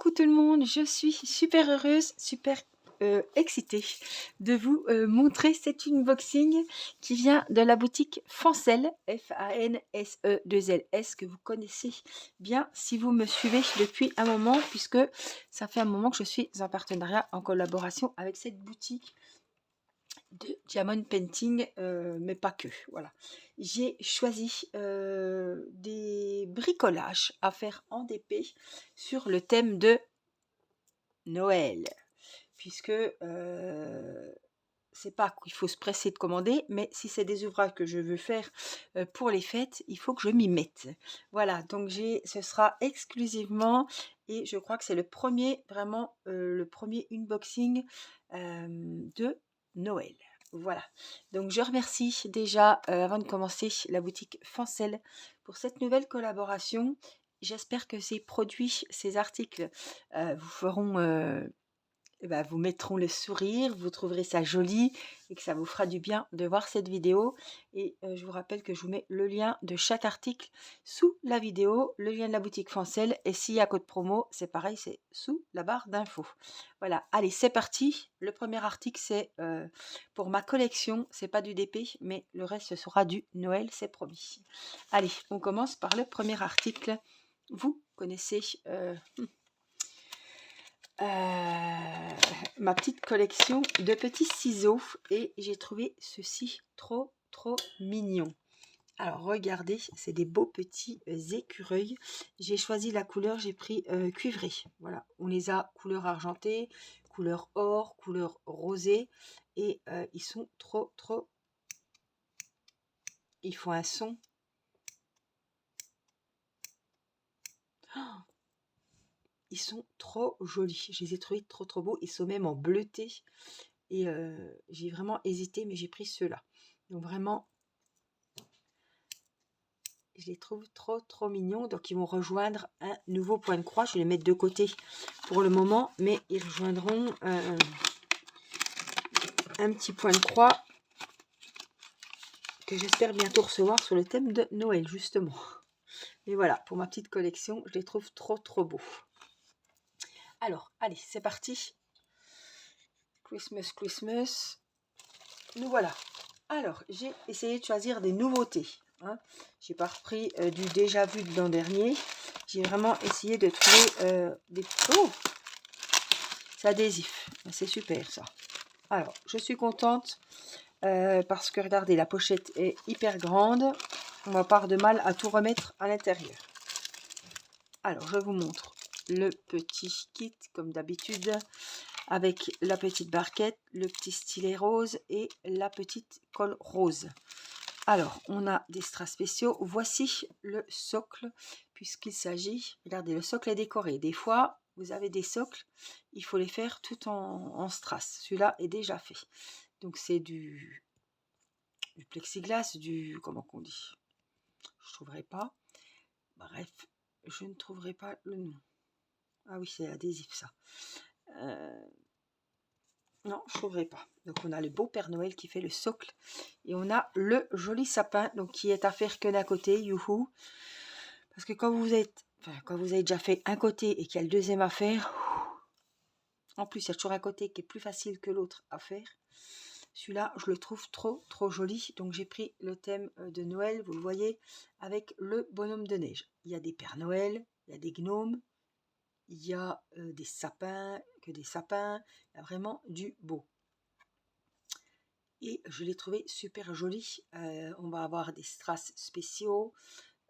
Coucou tout le monde, je suis super heureuse, super excitée de vous montrer cet unboxing qui vient de la boutique Fancel, F-A-N-S-E-2-L-S, que vous connaissez bien si vous me suivez depuis un moment, puisque ça fait un moment que je suis en partenariat, en collaboration avec cette boutique de Diamond Painting, mais pas que. Voilà, j'ai choisi des bricolages à faire en DP sur le thème de Noël, puisque c'est pas qu'il faut se presser de commander, mais si c'est des ouvrages que je veux faire pour les fêtes, il faut que je m'y mette. Voilà, donc ce sera exclusivement, et je crois que c'est le premier, vraiment le premier unboxing de Noël. Voilà, donc je remercie déjà, avant de commencer, la boutique Fancel pour cette nouvelle collaboration. J'espère que ces produits, ces articles vous feront vous mettront le sourire, vous trouverez ça joli et que ça vous fera du bien de voir cette vidéo. Et je vous rappelle que je vous mets le lien de chaque article sous la vidéo, le lien de la boutique Fancel, et s'il y a code promo, c'est pareil, c'est sous la barre d'infos. Voilà, allez, c'est parti. Le premier article, c'est pour ma collection, c'est pas du DP, mais le reste ce sera du Noël, c'est promis. Allez, on commence par le premier article. Vous connaissez ma petite collection de petits ciseaux, et j'ai trouvé ceci trop mignon. Alors regardez, c'est des beaux petits écureuils. J'ai choisi la couleur, j'ai pris cuivré. Voilà, on les a couleur argentée, couleur or, couleur rosée, et ils sont trop ils font un son. Oh, ils sont trop jolis, je les ai trouvés trop beaux. Ils sont même en bleuté, et j'ai vraiment hésité, mais j'ai pris ceux-là. Donc vraiment, je les trouve trop mignons. Donc ils vont rejoindre un nouveau point de croix. Je vais les mettre de côté pour le moment, mais ils rejoindront un petit point de croix que j'espère bientôt recevoir sur le thème de Noël, justement. Et voilà, pour ma petite collection, je les trouve trop beaux. Alors, allez, c'est parti. Christmas. Nous voilà. Alors, j'ai essayé de choisir des nouveautés. Hein. J'ai pas repris du déjà vu de l'an dernier. J'ai vraiment essayé de trouver des... Oh, c'est adhésif. C'est super ça. Alors, je suis contente parce que regardez, la pochette est hyper grande. On va pas avoir de mal à tout remettre à l'intérieur. Alors, je vous montre le petit kit comme d'habitude, avec la petite barquette, le petit stylet rose et la petite colle rose. Alors, on a des strass spéciaux. Voici le socle, puisqu'il s'agit... Regardez, le socle est décoré. Des fois, vous avez des socles, il faut les faire tout en strass. Celui-là est déjà fait. Donc, c'est du plexiglas, comment qu'on dit? Je ne trouverai pas. Bref, je ne trouverai pas le nom. Ah oui, c'est adhésif, ça. Non, je ne trouverai pas. Donc, on a le beau Père Noël qui fait le socle. Et on a le joli sapin, donc qui est à faire que d'un côté, youhou. Parce que quand vous avez déjà fait un côté et qu'il y a le deuxième à faire, en plus, il y a toujours un côté qui est plus facile que l'autre à faire. Celui-là, je le trouve trop joli. Donc, j'ai pris le thème de Noël, vous le voyez, avec le bonhomme de neige. Il y a des Pères Noël, il y a des gnomes, il y a des sapins, il y a vraiment du beau. Et je l'ai trouvé super joli. On va avoir des strass spéciaux.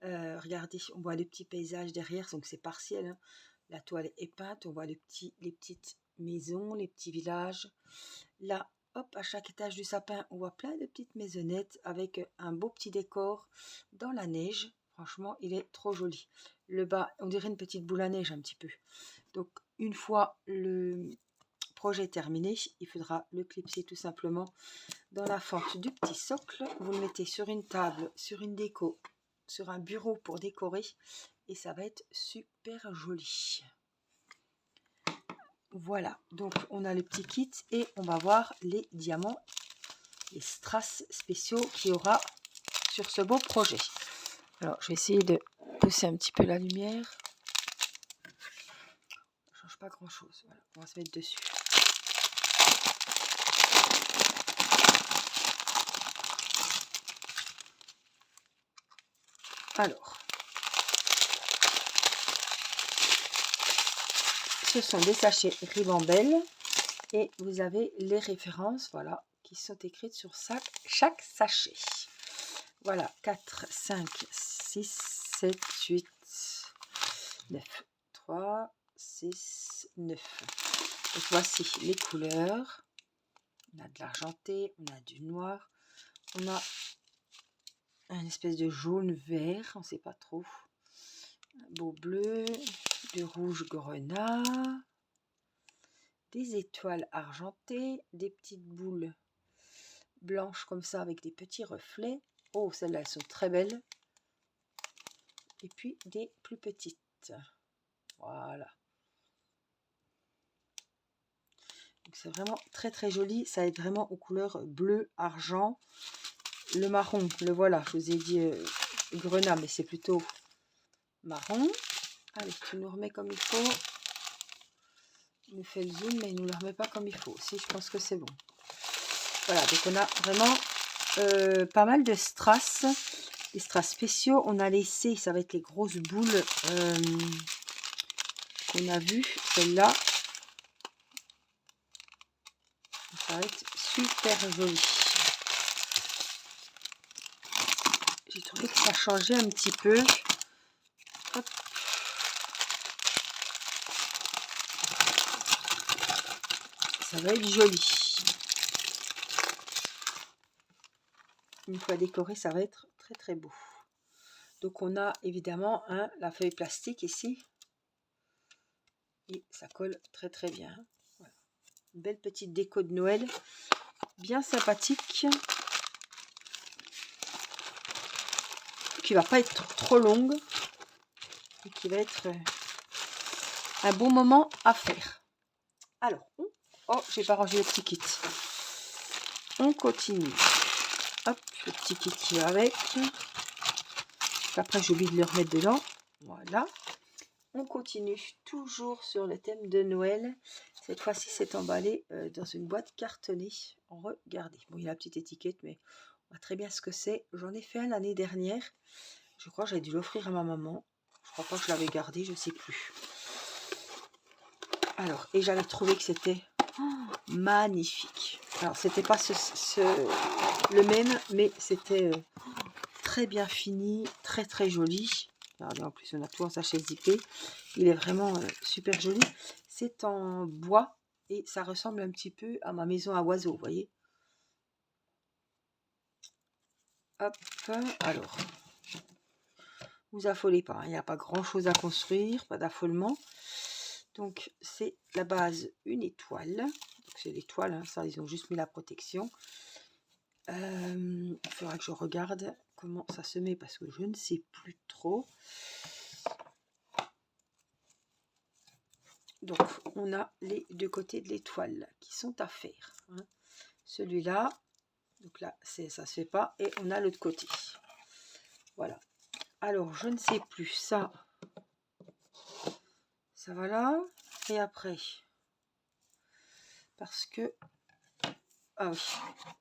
Regardez, on voit le petit paysage derrière, donc c'est partiel. Hein. La toile est peinte, on voit les petites maisons, les petits villages. Là, hop, à chaque étage du sapin, on voit plein de petites maisonnettes avec un beau petit décor dans la neige. Franchement, il est trop joli. Le bas, on dirait une petite boule à neige un petit peu. Donc, une fois le projet terminé, il faudra le clipser tout simplement dans la fente du petit socle. Vous le mettez sur une table, sur une déco, sur un bureau pour décorer, et ça va être super joli. Voilà, donc on a le petit kit et on va voir les diamants, les strass spéciaux qu'il y aura sur ce beau projet. Alors je vais essayer de pousser un petit peu la lumière. pas grand chose. Voilà, on va se mettre dessus. Alors, ce sont des sachets Ribambelle et vous avez les références, voilà, qui sont écrites sur chaque sachet. Voilà, 4, 5, 6, 7, 8, 9. 3, 6, 9. Donc voici les couleurs. On a de l'argenté, on a du noir, on a un espèce de jaune vert, on ne sait pas trop. Un beau bleu, du rouge grenat, des étoiles argentées, des petites boules blanches comme ça avec des petits reflets. Oh, celles-là, elles sont très belles. Et puis des plus petites. Voilà. Donc c'est vraiment très très joli. Ça aide vraiment aux couleurs bleu, argent. Le marron, le voilà. Je vous ai dit grenat, mais c'est plutôt marron. Allez, tu nous remets comme il faut. Il nous fait le zoom, mais il ne nous le remet pas comme il faut. Si, je pense que c'est bon. Voilà, donc on a vraiment pas mal de strass. Des strass spéciaux. On a laissé, ça va être les grosses boules qu'on a vues. Celle-là. Ça va être super joli. J'ai trouvé que ça changeait un petit peu. Hop. Ça va être joli. Une fois décoré, ça va être très très beau. Donc on a évidemment la feuille plastique ici. Et ça colle très très bien. Voilà. Une belle petite déco de Noël. Bien sympathique. Qui va pas être trop longue. Et qui va être un bon moment à faire. Alors, oh, j'ai pas rangé le petit kit. On continue. Hop, le petit kit qui va avec. Après, j'ai oublié de le remettre dedans. Voilà. On continue toujours sur le thème de Noël. Cette fois-ci, c'est emballé dans une boîte cartonnée. Regardez. Bon, il y a la petite étiquette, mais on voit très bien ce que c'est. J'en ai fait un l'année dernière. Je crois que j'avais dû l'offrir à ma maman. Je crois pas que je l'avais gardé, je ne sais plus. Alors, et j'avais trouvé que c'était magnifique. Alors, c'était pas le même, mais c'était très bien fini, très très joli. Regardez, en plus, on a tout en sachet zippé. Il est vraiment super joli. C'est en bois et ça ressemble un petit peu à ma maison à oiseaux, vous voyez. Hop, alors, vous affolez pas, hein, il n'y a pas grand chose à construire, pas d'affolement. Donc, c'est la base, une étoile. C'est l'étoile, hein, ça, ils ont juste mis la protection. Il faudra que je regarde comment ça se met parce que je ne sais plus trop. Donc, on a les deux côtés de l'étoile qui sont à faire. Hein. Celui-là, donc là, ça se fait pas. Et on a l'autre côté. Voilà. Alors, je ne sais plus. Ça va là. Et après, parce que, ah oui,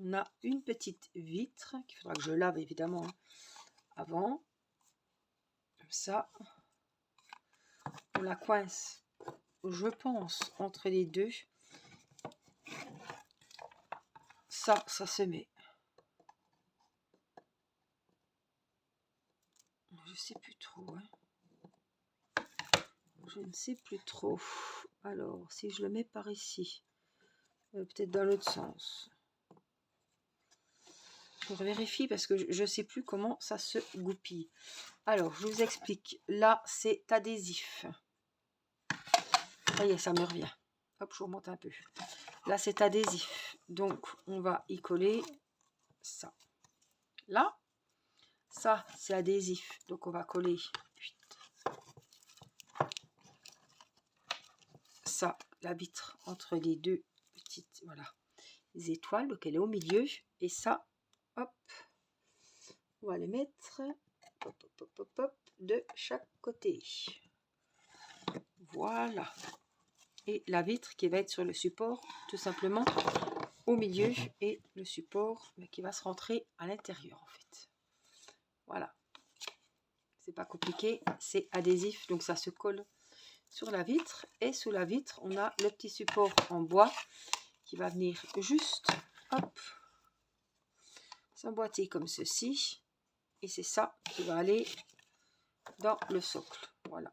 on a une petite vitre qu'il faudra que je lave évidemment hein, avant. Comme ça. On la coince, je pense, entre les deux. Ça se met. Je sais plus trop. Hein. Je ne sais plus trop. Alors, si je le mets par ici, peut-être dans l'autre sens. Je vérifie parce que je ne sais plus comment ça se goupille. Alors, je vous explique. Là, c'est adhésif. Ça y est, ça me revient. Hop, je vous remonte un peu. Là, c'est adhésif. Donc, on va y coller ça. Là, ça, c'est adhésif. Donc, on va coller ça, la vitre, entre les deux petites, voilà, les étoiles. Donc, elle est au milieu. Et ça, hop, on va les mettre hop, hop, hop, hop, hop, de chaque côté. Voilà. et la vitre qui va être sur le support, tout simplement au milieu, et le support qui va se rentrer à l'intérieur en fait. Voilà, c'est pas compliqué, c'est adhésif, donc ça se colle sur la vitre. Et sous la vitre, on a le petit support en bois qui va venir juste, hop, s'emboîter comme ceci. Et c'est ça qui va aller dans le socle. Voilà.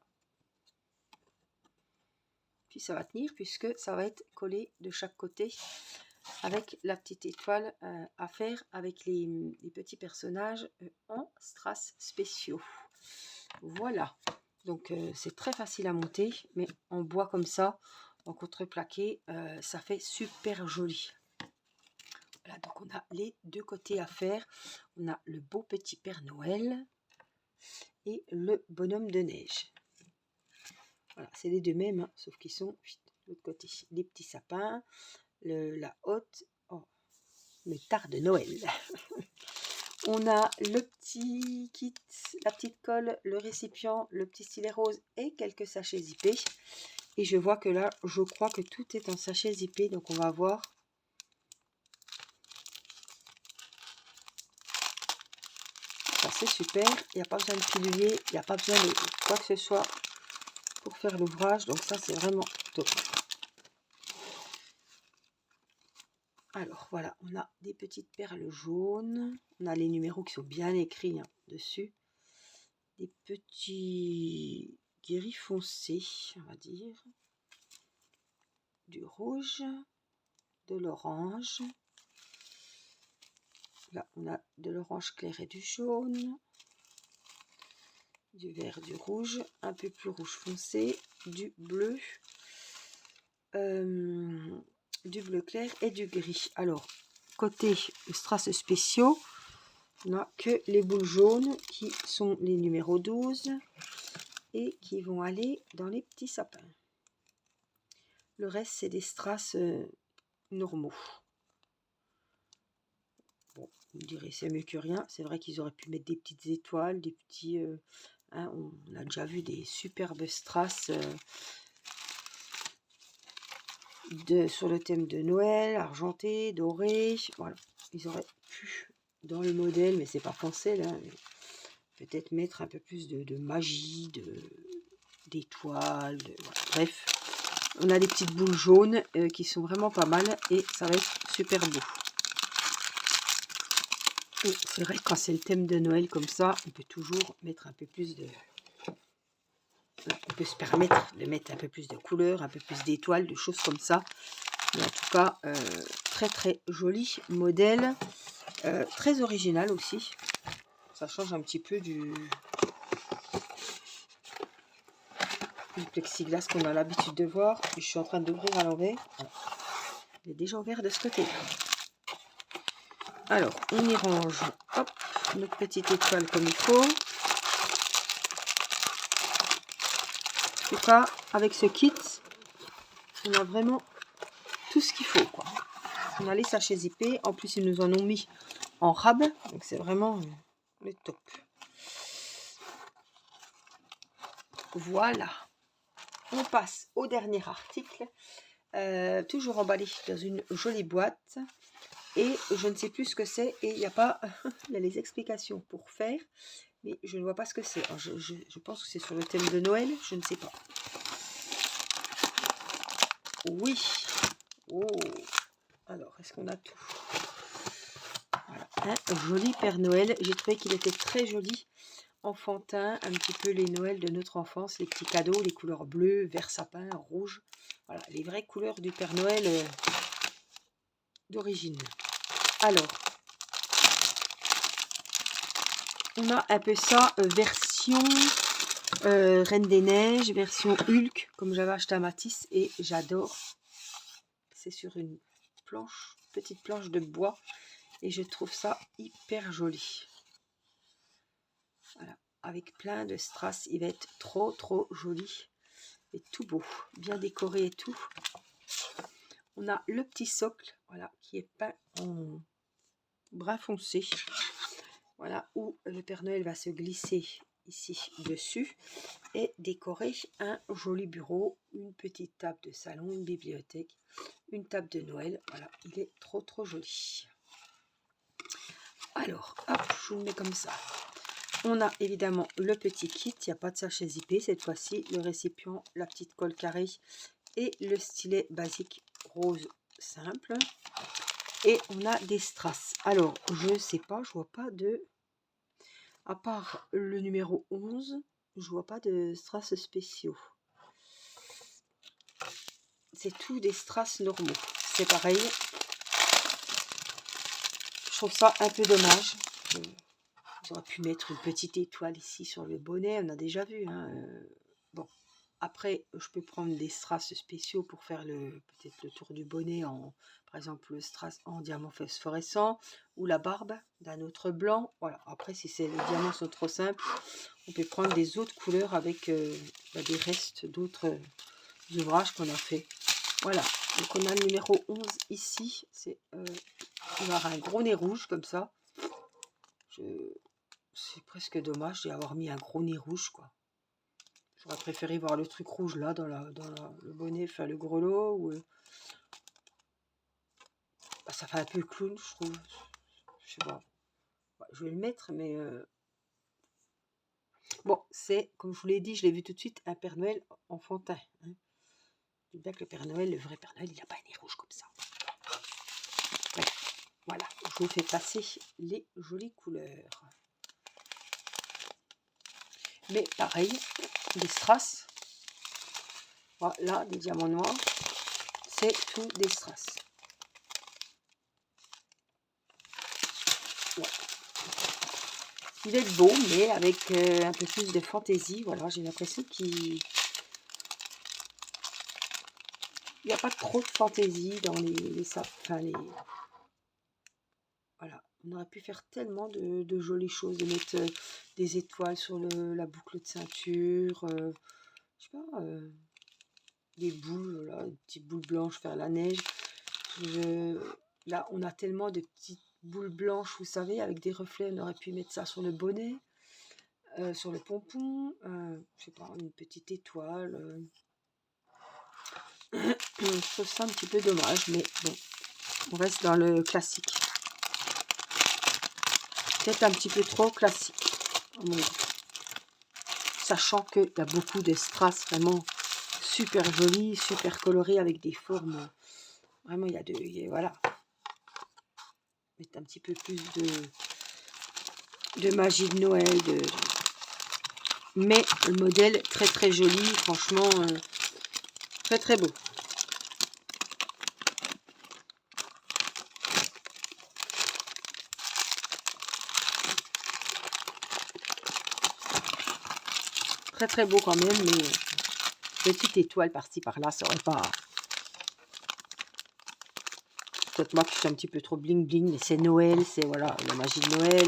Puis ça va tenir puisque ça va être collé de chaque côté avec la petite étoile à faire avec les petits personnages en strass spéciaux. Voilà. Donc c'est très facile à monter, mais en bois comme ça, en contreplaqué, ça fait super joli. Voilà, donc on a les deux côtés à faire. On a le beau petit Père Noël et le bonhomme de neige. Voilà, c'est les deux mêmes, hein, sauf qu'ils sont de l'autre côté. Les petits sapins, la hotte, oh, le tard de Noël. On a le petit kit, la petite colle, le récipient, le petit stylet rose et quelques sachets zippés. Et je vois que là, je crois que tout est en sachet zippé, donc on va voir. Ça c'est super, il n'y a pas besoin de pilulier, il n'y a pas besoin de quoi que ce soit pour faire l'ouvrage, donc ça c'est vraiment top. Alors voilà, on a des petites perles jaunes, on a les numéros qui sont bien écrits dessus, des petits gris foncés, on va dire, du rouge, de l'orange, là on a de l'orange clair et du jaune, du vert, du rouge, un peu plus rouge foncé, du bleu clair et du gris. Alors, côté strass spéciaux, on n'a que les boules jaunes qui sont les numéros 12 et qui vont aller dans les petits sapins. Le reste, c'est des strass normaux. Bon, vous me direz, c'est mieux que rien. C'est vrai qu'ils auraient pu mettre des petites étoiles, des petits... on a déjà vu des superbes strass sur le thème de Noël, argenté, doré. Voilà, ils auraient pu, dans le modèle, mais c'est pas pensé là, peut-être mettre un peu plus de magie, d'étoiles. Voilà. Bref, on a des petites boules jaunes qui sont vraiment pas mal et ça va être super beau. Et c'est vrai que quand c'est le thème de Noël comme ça, on peut toujours mettre un peu plus de... On peut se permettre de mettre un peu plus de couleurs, un peu plus d'étoiles, de choses comme ça. Mais en tout cas, très très joli modèle. Très original aussi. Ça change un petit peu du plexiglas qu'on a l'habitude de voir. Je suis en train d'ouvrir à l'envers. Il est déjà ouvert de ce côté. Alors, on y range, hop, notre petite étoile comme il faut. En tout cas, avec ce kit, on a vraiment tout ce qu'il faut, quoi. On a les sachets zippés. En plus, ils nous en ont mis en rab. Donc, c'est vraiment le top. Voilà. On passe au dernier article. Toujours emballé dans une jolie boîte. Et je ne sais plus ce que c'est. Et il n'y a pas... il y a les explications pour faire. Mais je ne vois pas ce que c'est. Je pense que c'est sur le thème de Noël. Je ne sais pas. Oui. Oh. Alors, est-ce qu'on a tout? Voilà. Un joli Père Noël. J'ai trouvé qu'il était très joli. Enfantin. Un petit peu les Noëls de notre enfance. Les petits cadeaux. Les couleurs bleues, vert sapin, rouge. Voilà. Les vraies couleurs du Père Noël d'origine. Alors. On a un peu ça. Version... Reine des Neiges, version Hulk, comme j'avais acheté à Matisse et j'adore. C'est sur une planche, petite planche de bois et je trouve ça hyper joli. Voilà, avec plein de strass, il va être trop trop joli et tout beau, bien décoré et tout. On a le petit socle, voilà, qui est peint en brun foncé. Voilà, où le Père Noël va se glisser ici dessus et décorer un joli bureau, une petite table de salon, une bibliothèque, une table de Noël. Voilà, il est trop joli. Alors, hop, je vous le mets comme ça. On a évidemment le petit kit, il n'y a pas de sachet zippé cette fois-ci, le récipient, la petite colle carrée et le stylet basique rose simple. Et on a des strass. Alors, je sais pas, je vois pas de... À part le numéro 11, je vois pas de strass spéciaux. C'est tout des strass normaux. C'est pareil. Je trouve ça un peu dommage. J'aurais pu mettre une petite étoile ici sur le bonnet. On a déjà vu. Hein. Bon. Après, je peux prendre des strass spéciaux pour faire peut-être le tour du bonnet, par exemple le strass en diamant phosphorescent ou la barbe d'un autre blanc. Voilà. Après, si les diamants sont trop simples, on peut prendre des autres couleurs avec des restes d'autres ouvrages qu'on a fait. Voilà. Donc, on a le numéro 11 ici. Il va y avoir un gros nez rouge comme ça. C'est presque dommage d'y avoir mis un gros nez rouge, quoi. J'aurais préféré voir le truc rouge là dans le bonnet, enfin le grelot. Ou, bah, ça fait un peu clown, je trouve. Je sais pas. Ouais, je vais le mettre, mais bon, c'est comme je vous l'ai dit, je l'ai vu tout de suite, un Père Noël enfantin. Hein. Je dis bien que le Père Noël, le vrai Père Noël, il n'a pas un nez rouge comme ça. Bref, voilà, je vous fais passer les jolies couleurs. Mais pareil, des strass. Voilà, des diamants noirs. C'est tout des strass. Ouais. Il est beau, mais avec un peu plus de fantaisie. Voilà, j'ai l'impression qu'il n'y a pas trop de fantaisie dans voilà, on aurait pu faire tellement de jolies choses, de mettre des étoiles sur la boucle de ceinture, je sais pas, des boules, là, des petites boules blanches, faire la neige. Là, on a tellement de petites boules blanches, vous savez, avec des reflets. On aurait pu mettre ça sur le bonnet, sur le pompon, je sais pas, une petite étoile. Je trouve ça un petit peu dommage, mais bon, on reste dans le classique. Peut-être un petit peu trop classique, sachant qu'il y a beaucoup de strass vraiment super jolis, super colorés, avec des formes. Vraiment, voilà. Mettre un petit peu plus de magie de Noël. Mais le modèle très joli, franchement, très beau. Très beau quand même, mais petite étoile par-ci par-là, ça aurait pas... Peut-être moi qui suis un petit peu trop bling bling, mais c'est Noël, c'est voilà, la magie de Noël.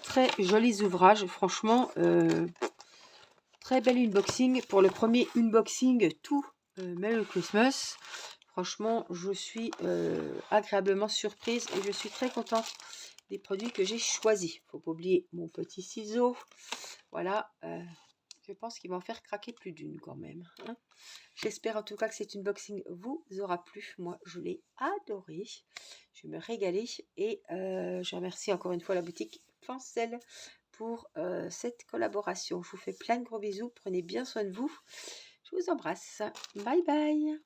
Très jolis ouvrages, franchement, très bel unboxing. Pour le premier unboxing tout Merry Christmas. Franchement, je suis agréablement surprise et je suis très contente des produits que j'ai choisis. Faut pas oublier mon petit ciseau. Voilà, je pense qu'il va en faire craquer plus d'une quand même. Hein. J'espère en tout cas que cet unboxing vous aura plu. Moi, je l'ai adoré. Je me régalais et je remercie encore une fois la boutique Fancel pour cette collaboration. Je vous fais plein de gros bisous. Prenez bien soin de vous. Je vous embrasse. Bye bye.